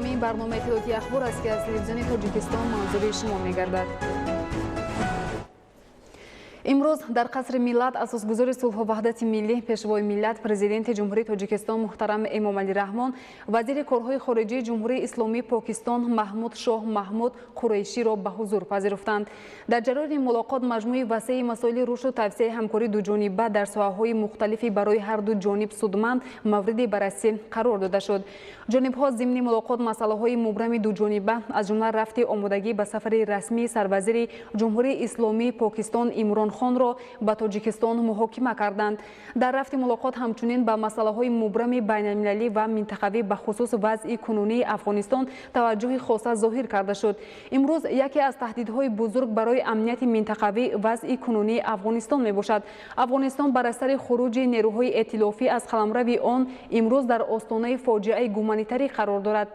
ادامه برنامه اطلاعاتی اخبار است که از تلویزیون تاجیکستان منظور شما می‌گردد. امروز در قصر ملت اساسگزاری سلحو وحدتی ملی پشوای ملت پرزیدنتی جمهوری تاجیکستان محترم امامالӣ رحمان وزیر کارهای خارجی جمهوری اسلامی پاکستان محمود شاه محمود قریشیро به حضور پذیرفتند. در جریان ملاقات مجموعی وسیع مسائل رشد و توسعه همکاری دوجانبه در ساحه‌های مختلفی برای هر دو جانب سودمند مورد بررسی قرار داده شد. جانب‌ها ضمن ملاقات مسائل‌های مبرم دوجانبه از جمله رفت آمادگی به سفر رسمی سروزیر جمهوری اسلامی پاکستان عمران خان را به تاجیکستان محاکمه کردند. در رفت ملاقات همچنین به مسائل‌های مبرم بین‌المللی و منطقوی به خصوص وضع کنونی افغانستان توجه خاص ظاهر کرده شد. امروز یکی از تهدیدهای بزرگ برای امنیت منطقوی وضع کنونی افغانستان میباشد. افغانستان بر اثر خروج نیروهای ائتلافی از قلمرو آن امروز در آستانه فاجعه گومانیتری قرار دارد.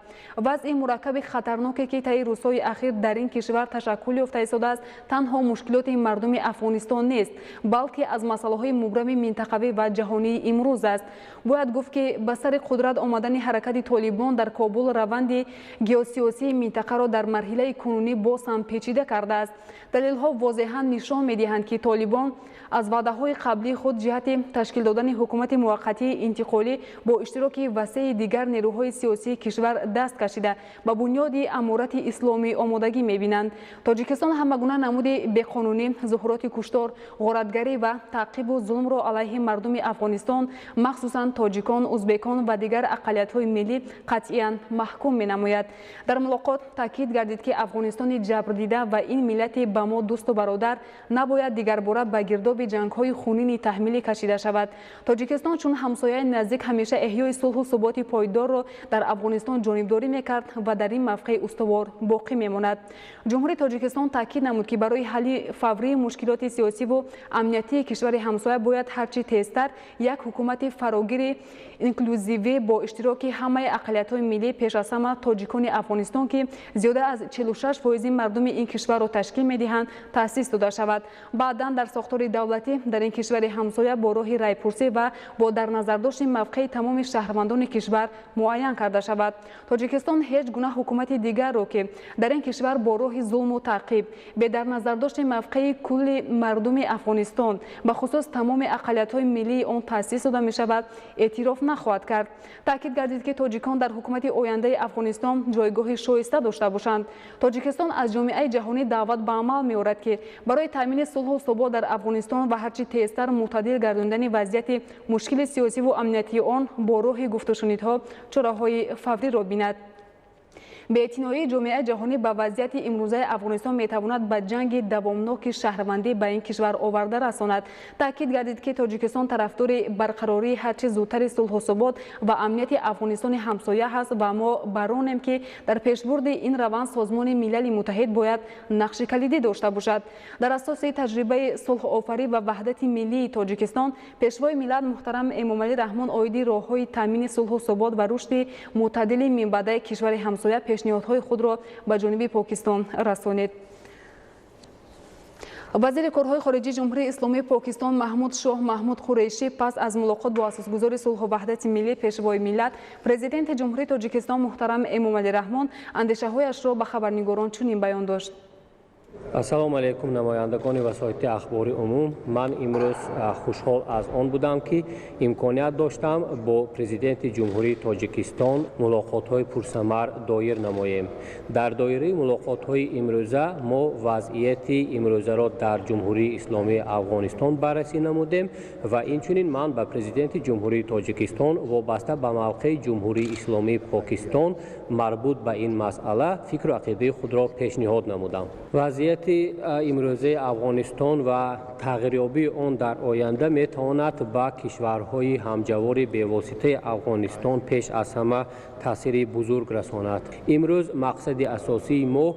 وضع مرکب خطرناکی که طی روزهای اخیر در این کشور تشکل یافته ایستاده است تنها مشکلات مردم افغانستان نیست بلکه از مسائل مبرم منطقوی و جهانی امروز است. باید گفت که به سر قدرت آمدن حرکت طالبان در کابل روند گیوسیاسی منطقه را در مرحله کنونی باز هم پیچیده کرده است. دلیل‌ها واضحاً نشان می‌دهند که طالبان از وعده‌های قبلی خود جهت تشکیل دادن حکومت موقتی انتقالی با اشتراک وسیع دیگر نیروهای سیاسی کشور دست کشیده به بنیاد امارت اسلامی آمادگی می‌بینند. تاجیکستان همگونه نمود بی‌قانونی، ظهورات کشتار، غارتگری و تعقیب و ظلم را علیه مردم افغانستان مخصوصاً تاجیکان، ازبکان و دیگر اقلیت‌های ملی قطعاً محکوم می‌نماید. در ملاقات تاکید گردید که افغانستان جبر دیده و این ملت به ما دوست و برادر نباید دیگر باره به گرداب جنگ‌های خونین تحمیل کشیده شود. تاجیکستان چون همسایه نزدیک همیشه احیای صلح و ثبات پایدار را در افغانستان جانبداری می‌کرد و در این موقع استوار باقی می‌ماند. جمهوری تاجیکستان تاکید نمود که برای حل فوری مشکلات سیاسی و امنیتی کشور همسایه باید هرچی تیزتر یک حکومت فراگیر اینکلوزیو با اشتراک همه اقلیت‌های ملی پیش از همه تاجیکان افغانستان که زیاده از 46% مردم این کشور را تشکیل می‌دهند تأسیس داده شود. بعداً در ساختار دولتی در این کشور همسایه با راه رایپرسی و با در نظر داشت موقع تمام شهروندان کشور معین کرده شود. تاجیکستان هیچ گونه حکومت دیگر را که در این کشور با راه ظلم و تعقیب به در نظر داشت موقع کل مردم افغانستان به خصوص تمام اقلیت‌های ملی آن تأسیس داده می‌شود اعتراف نخواهد کرد. تاکید گردید که تاجیکان در حکومت آینده افغانستان جایگاه شایسته داشته باشند. تاجیکستان از جامعه جهانی دعوت به عمل می‌آورد که برای تامین صلح و ثبات در افغانستان و هرچی تیزتر معتدل گرداندن وضعیت مشکل سیاسی و امنیتی آن با راه گفت و شنیدها چاره‌های فوری را بیند. بی‌اعتنایی جامعه جهانی به وضعیت امروزه افغانستان می‌تواند به جنگ دوامناک شهروندی به این کشور آورده رساند. تاکید گردید که تاجیکستان طرفدار برقراری هرچه زودتر صلح و ثبات و امنیت افغانستان همسایه است و ما برانیم که در پیشبرد این روند سازمان ملل متحد باید نقش کلیدی داشته باشد. در اساس تجربه صلح آفرین و وحدت ملی تاجیکستان پشوای ملت محترم امامالî رحمان عایدی راههای تامین صلح و ثبات و رشد معتدل منبع کشور همسایه پیشنهادهای خود را به جانب پاکستان رسانید. وزیر کارهای خارجی جمهوری اسلامی پاکستان محمود شاه محمود قریشی پس از ملاقات با اساسگزاری صلح و وحدت ملی پشوای ملت پرزیدنت جمهوری تاجیکستان محترم امامالî رحمان اندیشه‌هایش را به خبرنگاران چنین بیان داشت: ассалому алайкум намояндагони васоити ахбори умум. ман имрӯз хушҳол аз он будам ки имконият доштам бо президенти ҷумҳурии тоҷикистон мулоқотҳои пурсамар доир намоем. дар доираи мулоқотҳои имрӯза мо вазъияти имрӯзаро дар ҷумҳурии исломии афғонистон баррасӣ намудем ва инчунин ман ба президенти ҷумҳурии тоҷикистон вобаста ба мавқеи ҷумҳурии исломии покистон марбут ба ин масъала фикру ақидаи худро пешниҳод намудам. вазъияти имрӯзаи афғонистон ва тағйирёбии он дар оянда метавонад ба кишварҳои ҳамҷавори бевоситаи афғонистон пеш аз ҳама таъсири бузург расонад. имрӯз мақсади асосии мо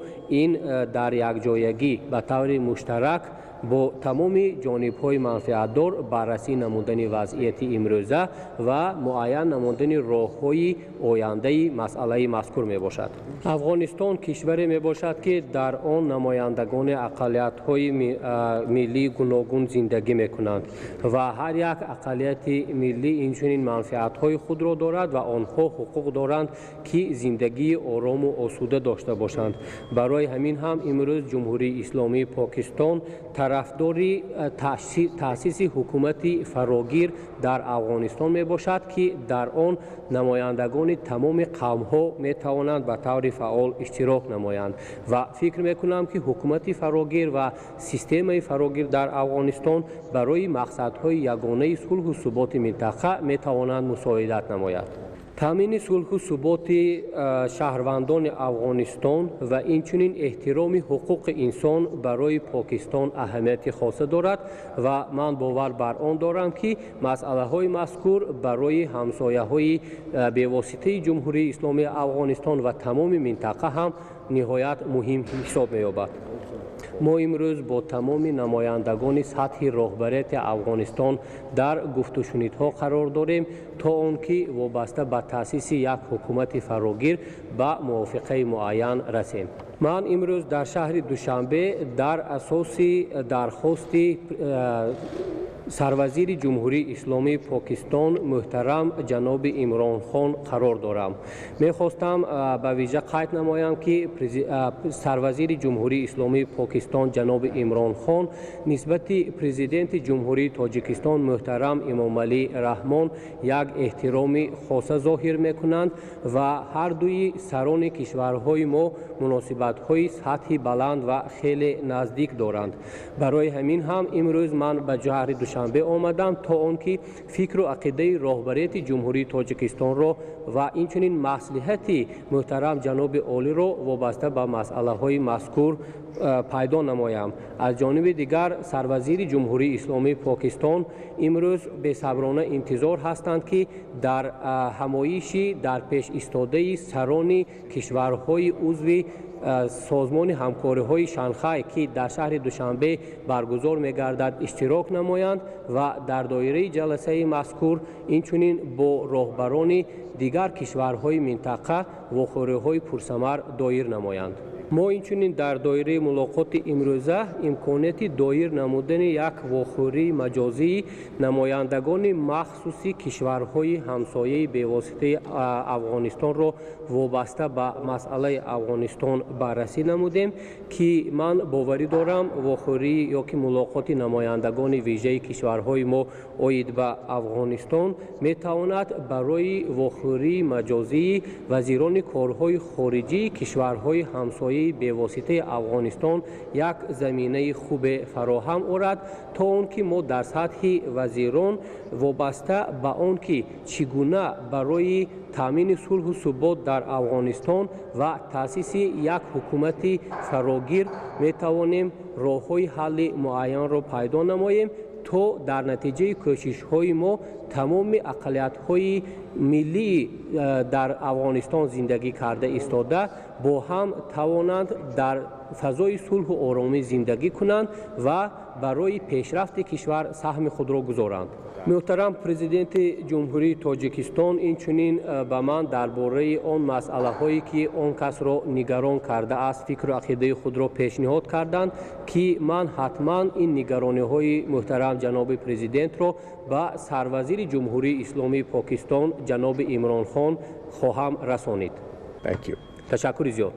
ин дар якҷоягӣ ба таври муштарак бо тамоми ҷонибҳои манфиатдор баррасӣ намудани вазъияти имрӯза ва муайян намудани роҳҳои ояндаи масъалаи мазкур мебошад. афғонистон кишваре мебошад ки дар он намояндагони ақалиятҳои миллӣ гуногун зиндагӣ мекунанд ва ҳар як ақалияти миллӣ инчунин манфиатҳои худро дорад ва онҳо ҳуқуқ доранд ки зиндагии орому осуда дошта бошанд. барои ҳамин ҳам имрӯз ҷумҳурии исломии покистон тарафдори таъсиси ҳукумати фарогир дар афғонистон мебошад ки дар он намояндагони тамоми қавмҳо метавонанд ба таври фаъол иштирок намоянд ва фикр мекунам ки ҳукумати фарогир ва системаи фарогир дар афғонистон барои мақсадҳои ягонаи сулҳу суботи минтақа метавонанд мусоидат намояд. таъмини сулҳу суботи шаҳрвандони афғонистон ва инчунин эҳтироми ҳуқуқи инсон барои покистон аҳамияти хоса дорад ва ман бовар бар он дорам ки масъалаҳои мазкур барои ҳамсояҳои бевоситаи ҷумҳурии исломии афғонистон ва тамоми минтақа ҳам ниҳоят муҳим ҳисоб меёбад. мо имрӯз бо тамоми намояндагони сатҳи роҳбарияти афғонистон дар гуфтушунидҳо қарор дорем то он ки вобаста ба таъсиси як ҳукумати фарогир ба мувофиқаи муайян расем. ман имрӯз дар шаҳри душанбе дар асоси дархости сарвазири ҷумҳурии исломии покистон муҳтарам ҷаноби имронхон қарор дорам. мехостам ба виҷа қайд намоям ки сарвазири ҷумҳурии исломии покистон ҷаноби имронхон нисбати президенти ҷумҳурии тоҷикистон муҳтарам Эмомалӣ Раҳмон як эҳтироми хоса зоҳир мекунанд ва ҳардуи сарони кишварҳои мо муносибатҳои сатҳи баланд ва хеле наздик доранд. барои ҳамин ҳам имрӯз ман ба шаҳри душанбе омадам то он ки фикру ақидаи роҳбарияти ҷумҳурии тоҷикистонро ва инчунин маслиҳати муҳтарам ҷаноби олиро вобаста ба масъалаҳои мазкур пайдо намоям. аз ҷониби дигар сарвазири ҷумҳурии исломии покистон имрӯз бесаброна интизор ҳастанд ки дар ҳамоиши дар пеш истодаи сарони кишварҳои узви созмони ҳамкориҳои шанхай ки дар шаҳри душанбе баргузор мегардад иштирок намоянд ва дар доираи ҷаласаи мазкур инчунин бо роҳбарони дигар кишварҳои минтақа вохӯриҳои пурсамар доир намоянд. мо инчунин дар доираи мулоқоти имрӯза имконияти доир намудани як вохӯрии маҷозии намояндагони махсуси кишварҳои ҳамсояи бевоситаи афғонистонро вобаста ба масъалаи афғонистон баррасӣ намудем ки ман боварӣ дорам вохӯрии ёки мулоқоти намояндагони вижаи кишварҳои мо оид ба афғонистон метавонад барои вохӯрии маҷозии вазирони корҳои хориҷии кишварҳои ҳамсояи бевоситаи афғонистон як заминаи хубе фароҳам орад то он ки мо дар сатҳи вазирон вобаста ба он ки чӣ гуна барои таъмини сулҳу субот дар афғонистон ва таъсиси як ҳукумати фарогир метавонем роҳҳои ҳалли муайянро пайдо намоем то дар натиҷаи кӯшишҳои мо тамоми ақалиятҳои миллии дар афғонистон зиндагӣ карда истода бо ҳам тавонанд дар фазои сулҳу оромӣ зиндагӣ кунанд ва барои пешрафти кишвар саҳми худро гузоранд. муҳтарам президенти ҷумҳурии тоҷикистон инчунин ба ман дар бораи он масъалаҳое ки он касро нигарон кардааст фикру ақидаи худро пешниҳод карданд ки ман ҳатман ин нигарониҳои муҳтарам ҷаноби президентро ба сарвазири ҷумҳурии исломии покистон ҷаноби имронхон хоҳам расонид. ташаккури зиёд.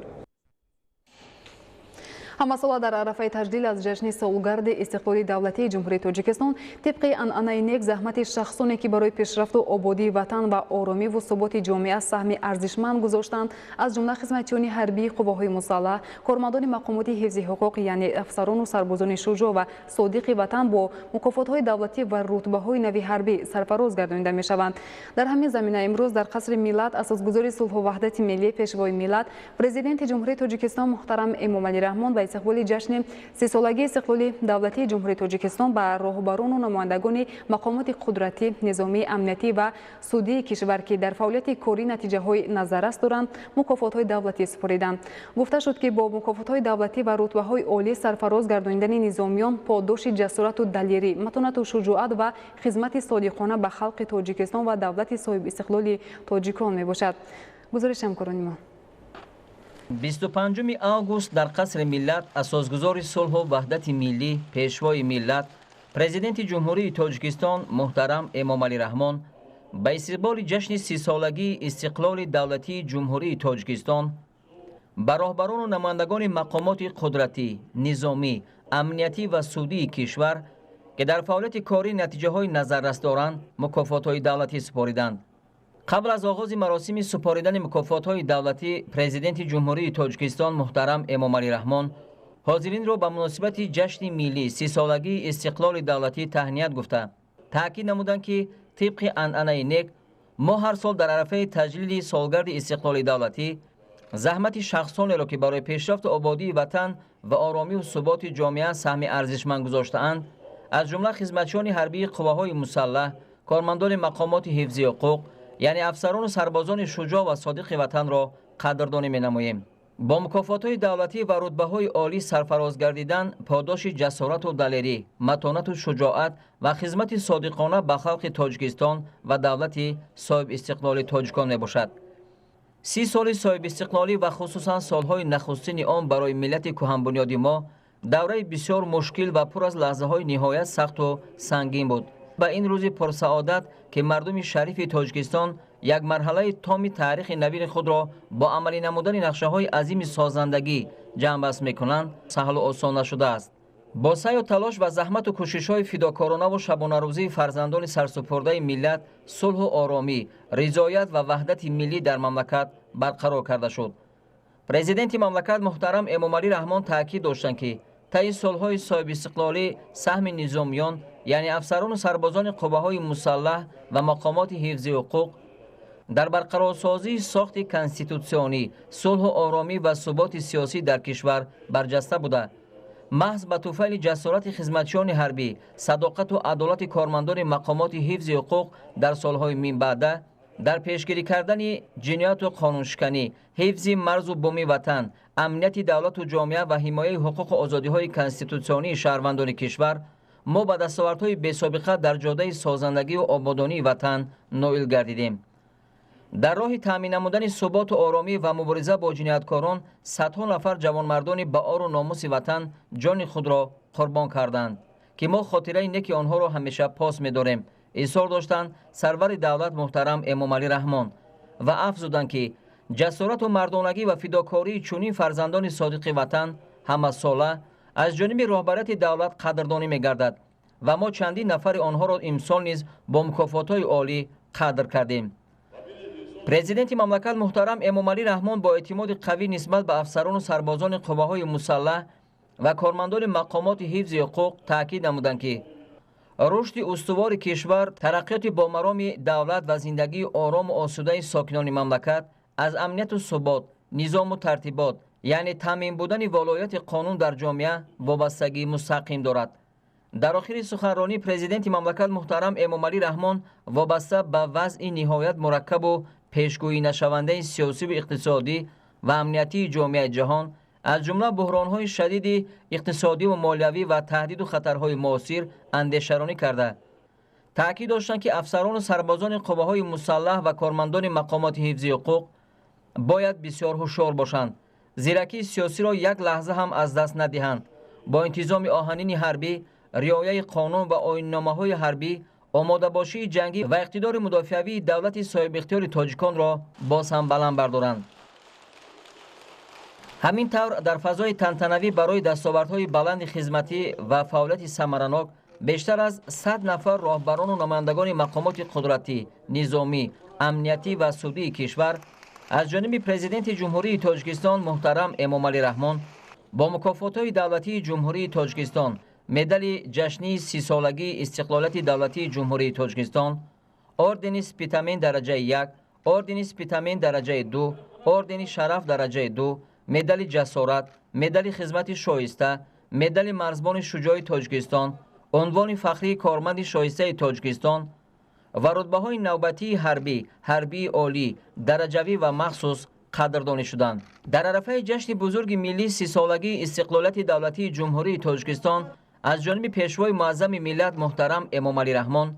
ҳамасола дар арафаи таҷдил аз ҷашни солгарди истиқлоли давлатии ҷумҳурии тоҷикистон тибқи анъанаи нек заҳмати шахсоне ки барои пешрафту ободии ватан ва оромиву суботи ҷомеа саҳми арзишманд гузоштанд аз ҷумла хизматчиёни ҳарбии қувваҳои мусаллаҳ кормандони мақомоти ҳифзи ҳуқуқ яъне афсарону сарбозони шуҷоъ ва содиқи ватан бо мукофотҳои давлатӣ ва рутбаҳои нави ҳарбӣ сарфароз гардонида мешаванд. дар ҳамин замина имрӯз дар қасри миллат асосгузори сулҳу ваҳдати миллӣ пешвои миллат президенти ҷумҳурии тоҷикистон муҳтарам Эмомалӣ Раҳмон استقبال جشن 30 سالگی استقلال دولتی جمهوری تاجیکستان با راهبران و نمایندگان مقامات قدرتی، نظامی، امنیتی و سودی کشور که در فعالیت کاری نتیجه‌های نظررس دارند مکافات‌های دولتی سپردند. گفته شد که با مکافات‌های دولتی و رتبه‌های عالی سرفراز گردانیدن نظامیان پاداش جسارت و دلیری، متانت و شجاعت و خدمت صادقانه به خلق تاجیکستان و دولت صاحب استقلال تاجیکان میباشد. گزارش همکاران ما 25 август дар қасри миллат асосгузори сулҳу ваҳдати миллӣ пешвои миллат Президенти Ҷумҳурии Тоҷикистон муҳтарам Эмомалӣ Раҳмон ба истиқболи ҷашни 30 солагии истиқлоли давлатии Ҷумҳурии Тоҷикистон ба роҳбарону намояндагони мақомоти қудратӣ, низомӣ, амниятӣ ва судии кишвар ки дар фаъолияти корӣ натиҷаҳои назаррас доранд мукофотҳои давлатӣ супориданд. قبل از آغاز مراسم سپاریدن مکافات‌های دولتی پرزیدنت جمهوری تاجیکستان محترم امامعلی رحمان حاضرین را به مناسبت جشن ملی 30 سالگی استقلال دولتی تهنیت گفته تاکید نمودند که طبق عنعنه نیک ما هر سال در عرفه تجلیل سالگرد استقلال دولتی زحمت شخصانی را که برای پیشرفت آبادی وطن و آرامی و ثبات جامعه سهم ارزشمند گذاشته‌اند از جمله خدمتچیان حربی قواهای مسلح، کارمندان مقامات حفظی حقوق یعنی افسران و سربازان شجاع و صادق وطن را قدردانی می‌نماییم. با مکافات‌های دولتی و رتبه‌های عالی سرفراز گردیدن پاداش جسارت و دلیری، متانت و شجاعت و خدمت صادقانه به خلق تاجیکستان و دولت صاحب استقلال تاجیکان میباشد. 30 سال صاحب استقلالی و خصوصا سالهای نخستین آن برای ملت کهن‌بنیاد ما دوره بسیار مشکل و پر از لحظه‌های نهایت سخت و سنگین بود. با این روز پرسعادت که مردم شریف تاجیکستان یک مرحله تام تاریخ نوین خود را با عملی نمودن نقشه‌های عظیم سازندگی جنبست می‌کنند سهل و آسان نشده است. با سعی و تلاش و زحمت و کوشش‌های فداکارانه و شبانه روزی فرزندان سرسپرده ملت صلح و آرامی، رضایت و وحدت ملی در مملکت برقرار کرده شد. پرزیدنت مملکت محترم امامعلی رحمان تاکید داشتند که طی سالهای صاحب استقلالی سهم نظامیان یعنی افسران و سربازان قواهای مسلح و مقامات حفظی حقوق در برقرارسازی ساخت کنستیتوسیونی، صلح و آرامی و ثبات سیاسی در کشور برجسته بوده. محض به طفیل جسارت خدمتچیان حربی، صداقت و عدالت کارمندان مقامات حفظ حقوق در سالهای من بعد در پیشگیری کردن جنایت و قانونشکنی، حفظ مرز و بومی وطن، امنیت دولت و جامعه و حمایت حقوق و آزادی‌های کنستیتوسیونی شهروندان کشور ما به دستاوردهای بی‌سابقه در جاده سازندگی و آبادانی وطن نائل گردیدیم. در راه تامین نمودن ثبات و آرامی و مبارزه با جنایتکاران صدها نفر جوانمردان با آر و ناموس وطن جان خود را قربان کردند که ما خاطره نیک آنها را همیشه پاس می‌داریم. اصرار داشتند سرور دولت محترم امامعلی رحمان و افزودند که جسارت و مردانگی و فداکاری چنین فرزندان صادق وطن همه ساله از جانب رهبریت دولت قدردانی می‌گردد و ما چندین نفر آنها را امسال نیز با مکافات‌های عالی قدر کردیم. پرزیدنت مملکت محترم امامعلی رحمان با اعتماد قوی نسبت به افسران و سربازان قواهای مسلح و کارمندان مقامات حفظ حقوق تاکید نمودند که رشد استوار کشور، ترقیات بامرام دولت و زندگی آرام و آسوده ساکنان مملکت از امنیت و ثبات، نظام و ترتیبات یعنی تامین بودن ولایت قانون در جامعه وابستگی مستقیم دارد. در آخر سخنرانی پرزیدنت مملکت محترم امامعلی رحمان وابسته به وضع نهایت مرکب و پیشگویی نشونده سیاسی و اقتصادی و امنیتی جامعه جهان از جمله بحران‌های شدید اقتصادی و مالیوی و تهدید و خطرهای معاصر اندیشه‌رانی کرده. تأکید داشتند که افسران و سربازان قواهای مسلح و کارمندان مقامات حفظی حقوق باید بسیار هوشیار باشند، زیرا که سیاسی را یک لحظه هم از دست ندهند. با انتظام آهنین حربی، رعایت قانون و آیین‌نامه‌های حربی، آماده باشی جنگی و اقتدار مدافعی دولت صاحب اختیار تاجیکان را باز هم بلند بردارند. همین طور در فضای تنتنوی برای دستاوردهای بلند خدمتی و فعالیت ثمرناک بیشتر از 100 نفر راهبران و نمایندگان مقامات قدرتی، نظامی، امنیتی و سودی کشور از جانب پرزیدنت جمهوری تاجیکستان محترم امامعلی رحمان با مکافات‌های دولتی جمهوری تاجیکستان، مدال جشنی 30 سالگی استقلالت دولتی جمهوری تاجیکستان، اردن اسپیتامین درجه 1، اردن اسپیتامین درجه 2، اردن شرف درجه 2 медали ҷасорат, медали хизмати шоиста, медали марзбони шуҷои Тоҷикистон, унвони фахрии корманди шоистаи Тоҷикистон ва рутбаҳои навбатии ҳарбӣ, ҳарбии олӣ, дараҷавӣ ва махсус қадрдонӣ шуданд. дар арафаи ҷашни бузурги миллии 30-солагии истиқлолияти давлатии ҷумҳурии Тоҷикистон аз ҷониби пешвои муаззами миллат муҳтарам Эмомалӣ Раҳмон,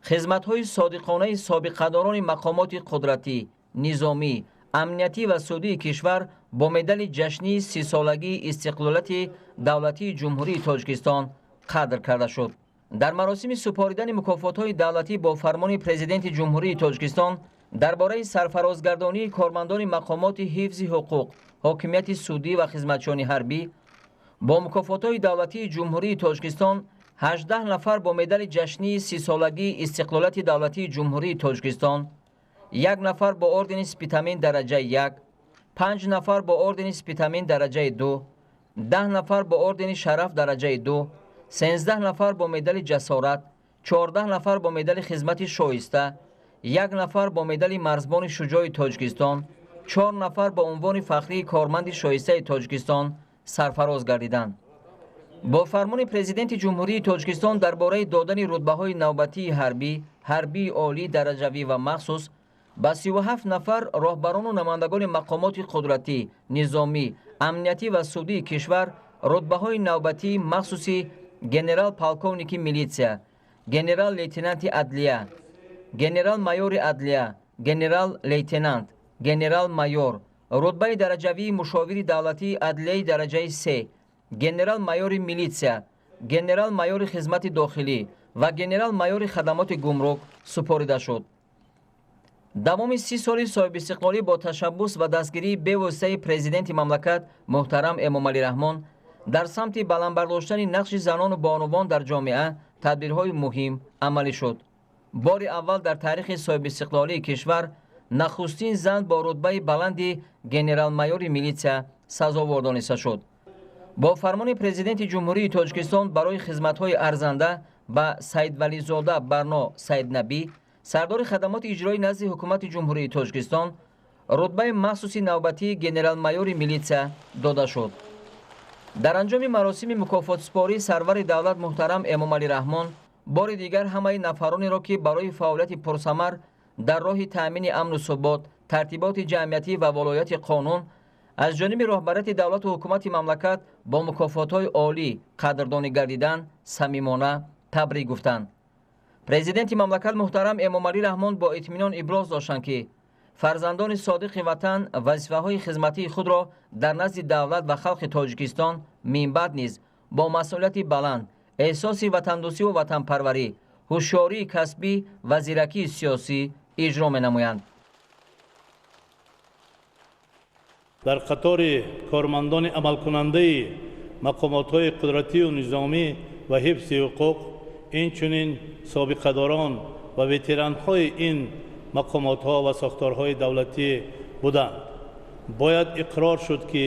хизматҳои содиқонаи собиқадорони мақомоти қудратӣ, низомӣ, амниятӣ ва судии кишвар бо медали ҷашнии 30-солагии истиқлолияти давлатии ҷумҳурии Тоҷикистон қадр карда шуд. дар маросими супоридани мукофотҳои давлатӣ бо фармони Президенти Ҷумҳурии Тоҷикистон дар бораи сарфарозгардонии кормандони мақомоти ҳифзи ҳуқуқ, ҳокимияти судӣ ва хизматчони ҳарбӣ бо мукофотҳои давлатии Ҷумҳурии Тоҷикистон 18 нафар бо медали ҷашнии 30-солагии истиқлолияти давлатии Ҷумҳурии Тоҷикистон, 1 нафар бо ордени спитамин дараҷаи 1, 5 нафар бо ордени спитамин дараҷаи 2, 10 нафар бо ордени шараф дараҷаи 2, 13 нафар бо медали ҷасорат, 14 нафар бо медали хизмати шоиста, 1 нафар бо медали марзбони шуҷои Тоҷикистон, 4 нафар бо унвони фахрии корманди шоистаи Тоҷикистон сарфароз гардиданд. бо фармони Президенти Ҷумҳурии Тоҷикистон дар бораи додани рутбаҳои навбатии ҳарбӣ, ҳарбии олӣ, дараҷавӣ ва махсус ба 37 нафар роҳбарону намояндагони мақомоти қудратӣ, низомӣ, амниятӣ ва судии кишвар рутбаҳои навбатии махсуси генерал-полковники милитсия, генерал-лейтенанти адлия, генерал-майори адлия, генерал-лейтенант, генерал-майор, рутбаи дараҷавии мушовири давлатии адлияи дараҷаи 3, генерал-майори милитсия, генерал-майори хизмати дохилӣ ва генерал-майори хадамоти гумрук супорида шуд. давоми 30 соли соҳибистиқлолӣ бо ташаббус ва дастгирии бевоситаи президенти мамлакат муҳтарам Эмомалӣ Раҳмон дар самти баландбардоштани нақши занону бонувон дар ҷомеа тадбирҳои муҳим амалӣ шуд. бори аввал дар таърихи соҳибистиқлолии кишвар нахустин зан бо рутбаи баланди генерал-майори милитсия сазовор дониста шуд. бо фармони Президенти Ҷумҳурии Тоҷикистон барои хизматҳои арзанда ба Саидвализода Барно Саиднабӣ, сардори хадамоти иҷроӣ назди ҳукумати Ҷумҳурии Тоҷикистон, рутбаи махсуси навбатии генерал-майори милитсия дода шуд. дар анҷоми маросими мукофотсупорӣ сарвари давлат муҳтарам Эмомалӣ Раҳмон бори дигар ҳамаи нафаронеро, ки барои фаъолияти пурсамар дар роҳи таъмини амну субот, тартиботи ҷамъиятӣ ва волояти қонун аз ҷониби роҳбарияти давлату ҳукумати мамлакат бо мукофотҳои олӣ қадрдонӣ гардиданд, самимона табрик гуфтанд. Президенти мамлакат муҳтарам Эмомалӣ Раҳмон бо итминон иброз доштанд, ки фарзандони содиқи ватан вазифаҳои хизматии худро дар назди давлат ва халқи Тоҷикистон минбаъд низ бо масъулияти баланд, эҳсоси ватандӯстиву ватанпарварӣ, ҳушёрии касбӣ ва зиракии сиёсӣ иҷро менамоянд. дар қатори кормандони амалкунандаи мақомотҳои қудратию низомӣ ва ҳифзи ҳуқуқ, инчунин собиқадорон ва ветеранҳои ин мақомотҳо ва сохторҳои давлатӣ буданд. бояд иқрор шуд, ки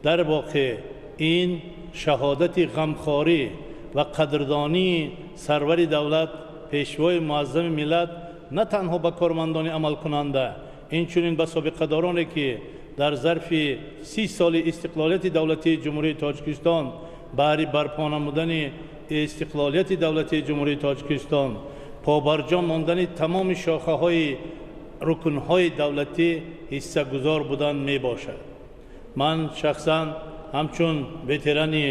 дар воқеъ ин шаҳодати ғамхорӣ ва қадрдонии сарвари давлат, пешвои муаззами миллат на танҳо ба кормандони амалкунанда, инчунин ба собиқадороне, ки дар зарфи 30 соли истиқлолияти давлатии ҷумҳурии Тоҷикистон баҳри барпо намудани истиқлолияти давлатии ҷумҳурии Тоҷикистон побарҷо мондани тамоми шохаҳои рукнҳои давлатӣ ҳиссагузор будан мебошад. ман шахсан ҳамчун ветерани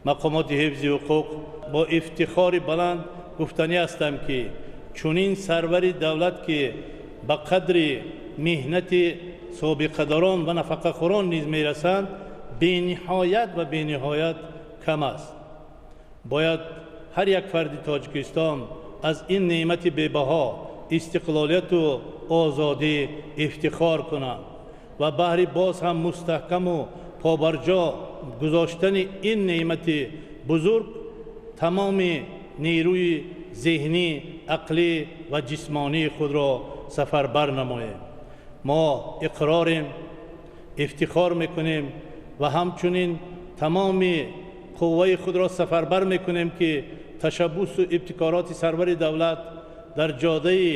мақомоти ҳифзи ҳуқуқ бо ифтихори баланд гуфтанӣ ҳастам, ки чунин сарвари давлат, ки ба қадри меҳнати собиқадорон ва нафақахӯрон низ мерасанд, бениҳоят ва бениҳоят кам аст. бояд ҳар як фарди Тоҷикистон аз ин неъмати бебаҳо истиқлолияту озодӣ ифтихор кунад ва баҳри боз ҳам мустаҳкаму побарҷо гузоштани ин неъмати бузург тамоми нерӯи зеҳнӣ, ақлӣ ва ҷисмонии худро сафарбар намоем. мо иқрорем, ифтихор мекунем ва ҳамчунин тамоми қувваи худро сафарбар мекунем, ки ташаббусу ибтикороти сарвари давлат дар ҷодаи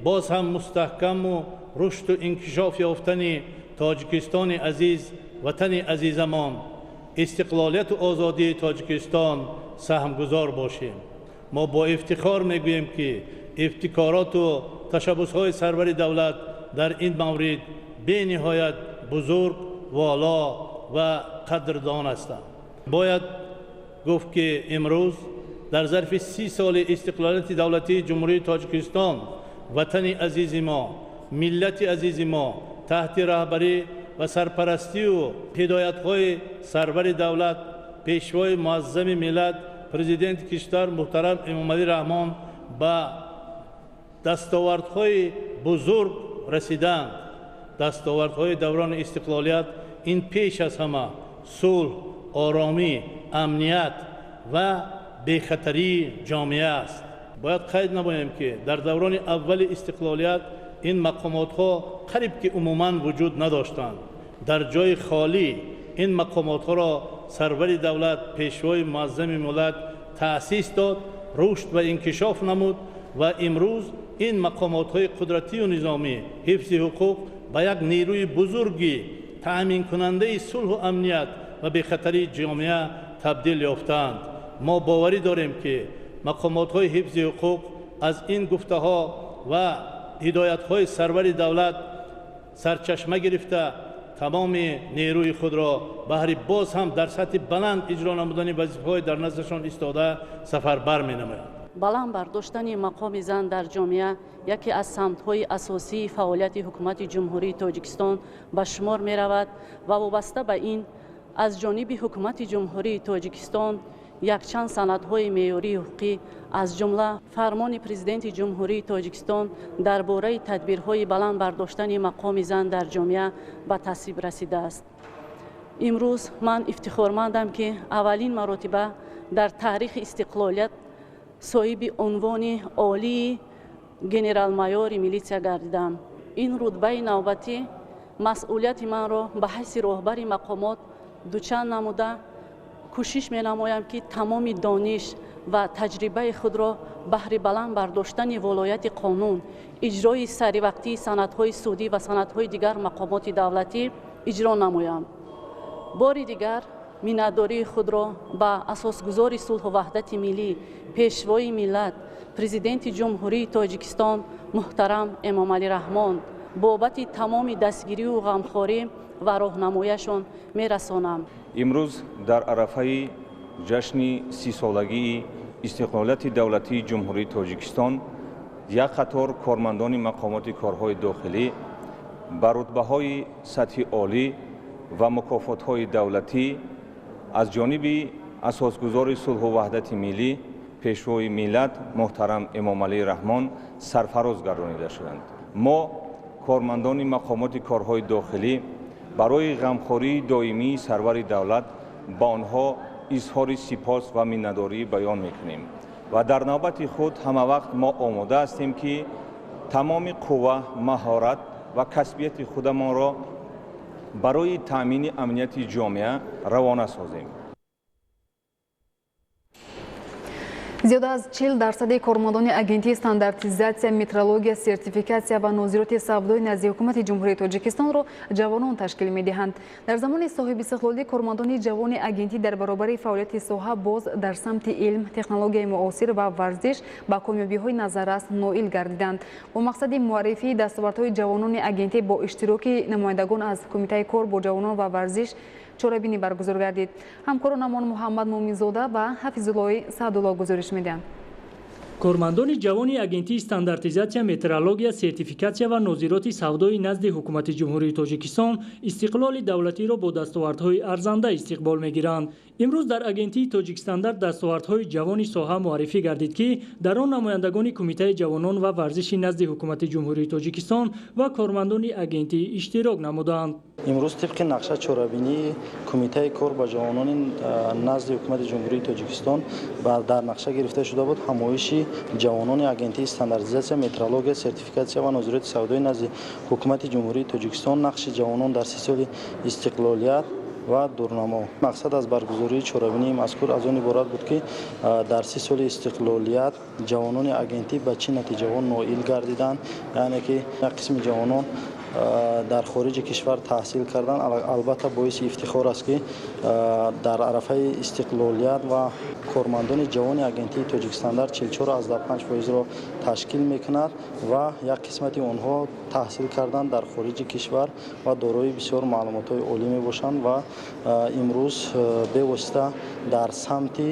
боз ҳам мустаҳкаму рушду инкишоф ёфтани Тоҷикистони азиз ватани азизамон истиқлолияту озодии Тоҷикистон саҳмгузор бошем. мо бо ифтихор мегӯем ки ибтикороту ташаббусҳои сарвари давлат дар ин маврид бениҳоят бузург, воло ва қадрдон ҳастанд. бояд гуфт ки имрӯз дар зарфи 30 соли истиқлолияти давлатии ҷумҳурии Тоҷикистон ватани азизи мо, миллати азизи мо таҳти раҳбарӣ ва сарпарастию ҳидоятҳои сарвари давлат, пешвои муаззами миллат, президенти кишвар муҳтарам Эмомалӣ Раҳмон ба дастовардҳои бузург расиданд. дастовардҳои даврони истиқлолият ин пеш аз ҳама сулҳ, оромӣ, амният ва бехатарии ҷомеа аст. бояд қайд намоем ки дар даврони аввали истиқлолият ин мақомотҳо қариб ки умуман вуҷуд надоштанд. дар ҷои холӣ ин мақомотҳоро сарвари давлат, пешвои муаззами миллат таъсис дод, рушд ва инкишоф намуд ва имрӯз ин мақомотҳои қудратию низомӣ, ҳифзи ҳуқуқ ба як нерӯи бузурги таъминкунандаи сулҳу амният ва бехатарии ҷомеа табдил ёфтанд. мо боварӣ дорем ки мақомотҳои ҳифзи ҳуқуқ аз ин гуфтаҳо ва ҳидоятҳои сарвари давлат сарчашма гирифта тамоми нерӯи худро баҳри боз ҳам дар сатҳи баланд иҷро намудани вазифаҳои дар наздашон истода сафарбар менамоянд. баланд бардоштани мақоми зан дар ҷомеа яке аз самтҳои асосии фаъолияти ҳукумати ҷумҳурии Тоҷикистон ба шумор меравад ва вобаста ба ин аз ҷониби ҳукумати ҷумҳурии Тоҷикистон якчанд санадҳои меъёрии ҳуқуқӣ аз ҷумла фармони президенти ҷумҳурии Тоҷикистон дар бораи тадбирҳои баланд бардоштани мақоми зан дар ҷомеа ба тасвиб расидааст. имрӯз ман ифтихормандам ки аввалин маротиба дар таърихи истиқлолият соҳиби унвони олии генерал-майёри милитсия гардидам. ин рутбаи навбатӣ масъулияти манро ба ҳайси роҳбари мақомот дучанд намуда кӯшиш менамоям ки тамоми дониш ва таҷрибаи худро баҳри баланд бардоштани волояти қонун, иҷрои саривақтии санадҳои судӣ ва санадҳои дигар мақомоти давлатӣ иҷро намоям. бори дигар миннатдории худро ба Асосгузори сулҳу ваҳдати миллӣ, Пешвои миллат, Президенти ҷумҳурии Тоҷикистон муҳтарам Эмомалӣ Раҳмон бобати тамоми дастгирию ғамхорӣ ва роҳнамояшон мерасонам. имрӯз дар арафаи ҷашни 30-солагии истиқлолияти давлатии ҷумҳурии Тоҷикистон як қатор кормандони мақомоти корҳои дохилӣ ба рутбаҳои сатҳи олӣ ва мукофотҳои давлатӣ аз ҷониби Асосгузори сулҳу ваҳдати миллӣ, Пешвои миллат муҳтарам Эмомалӣ Раҳмон сарфароз гардонида шуданд. мо кормандони мақомоти корҳои дохилӣ барои ғамхории доимии сарвари давлат ба онҳо изҳори сипос ва миннатдорӣ баён мекунем ва дар навбати худ ҳамавақт мо омода ҳастем ки тамоми қувва, маҳорат ва касбияти худамонро барои таъмини амнияти ҷомеа равона созем. зиёда аз 40% кормандони агентии стандартизатсия, метрология, сертификатсия ва нозироти савдои назди ҳукумати ҷумҳурии Тоҷикистонро ҷавонон ташкил медиҳанд. дар замони соҳибистиқлолӣ кормандони ҷавони агентӣ дар баробари фаъолияти соҳа боз дар самти илм, технологияи муосир ва варзиш ба комёбиҳои назаррас ноил гардиданд. бо мақсади муаррифии дастовардҳои ҷавонони агентӣ бо иштироки намояндагон аз кумитаи кор бо ҷавонон ва варзиш чорабинӣ баргузор гардид. ҳамкоронамон муҳаммад муъминзода ва ҳафизуллои саъдулло гузориш медиҳанд. кормандони ҷавони агентии стандартизатсия, метрология, сертификатсия ва нозироти савдои назди ҳукумати ҷумҳурии Тоҷикистон истиқлоли давлатиро бо дастовардҳои арзанда истиқбол мегиранд. имрӯз дар агентии Тоҷикстандарт дастовардҳои ҷавони соҳа муаррифӣ гардид ки дар он намояндагони кумитаи ҷавонон ва варзиши назди ҳукумати ҷумҳурии Тоҷикистон ва кормандони агентӣ иштирок намуданд. имрӯз тибқи нақша чорабинии кумитаи кор ба ҷавонони назди ҳукумати ҷумҳурии Тоҷикистон дар нақша гирифта шуда буд ҳамоиши ҷавонони агентии стандартизатсия, метрология, сертификатсия ва нозироти савдои назди ҳукумати ҷумҳурии Тоҷикистон нақши ҷавонон дар 30 соли истиқлолият ва дурнамо. мақсад аз баргузории чорабинии мазкур аз он иборат буд ки дар 30 соли истиқлолият ҷавонони агентӣ ба чӣ натиҷаҳо ноил гардиданд, яъне ки як қисми ҷавонон дар хориҷи кишвар таҳсил кардан албатта боиси ифтихор аст ки дар арафаи истиқлолият ва кормандони ҷавони агентии тоҷикистандар 44.5%-ро ташкил мекунад ва як қисмати онҳо таҳсил кардан дар хориҷи кишвар ва дорои бисёр маълумотҳои олӣ мебошанд ва имрӯз бевосита дар самти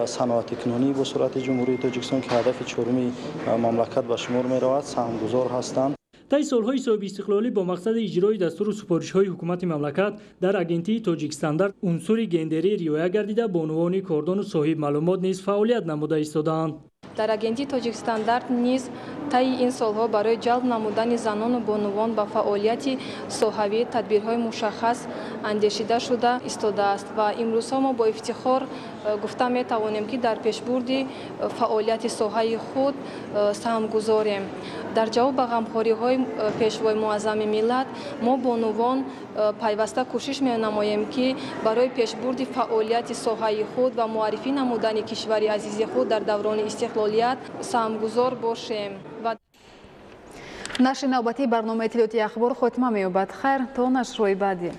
саноати кунунӣ бо сурати ҷумҳурии Тоҷикистон ки ҳадафи чоруми мамлакат ба шумор меравад саҳмгузор ҳастанд. таи солҳои соҳиби истиқлолӣ бо мақсади иҷрои дастуру супоришҳои ҳукумати мамлакат дар агентии Тоҷикистандар унсури гендерӣ риоя гардида бо унвони кордону соҳиб маълумот низ фаъолият намуда истодаанд. дар агентии Тоҷикистандар низ таи ин солҳо барои ҷалб намудани занону бонувон ба фаъолияти соҳавӣ тадбирҳои мушаххас андешида шуда истодааст ва имрӯзҳо мо бо ифтихор гуфта метавонем ки дар пешбурди фаъолияти соҳаи худ саҳмгузорем. дар ҷавоб ба ғамхориҳои пешвои муаззами миллат мо бонувон пайваста кӯшиш менамоем ки барои пешбурди фаъолияти соҳаи худ ва муаррифӣ намудани кишвари азизи худ дар даврони истиқлолият саҳмгузор бошем. нашри навбатии барномаи иттилоъоти ахбор хотима меёбад. хайр то нашрҳои баъдӣ.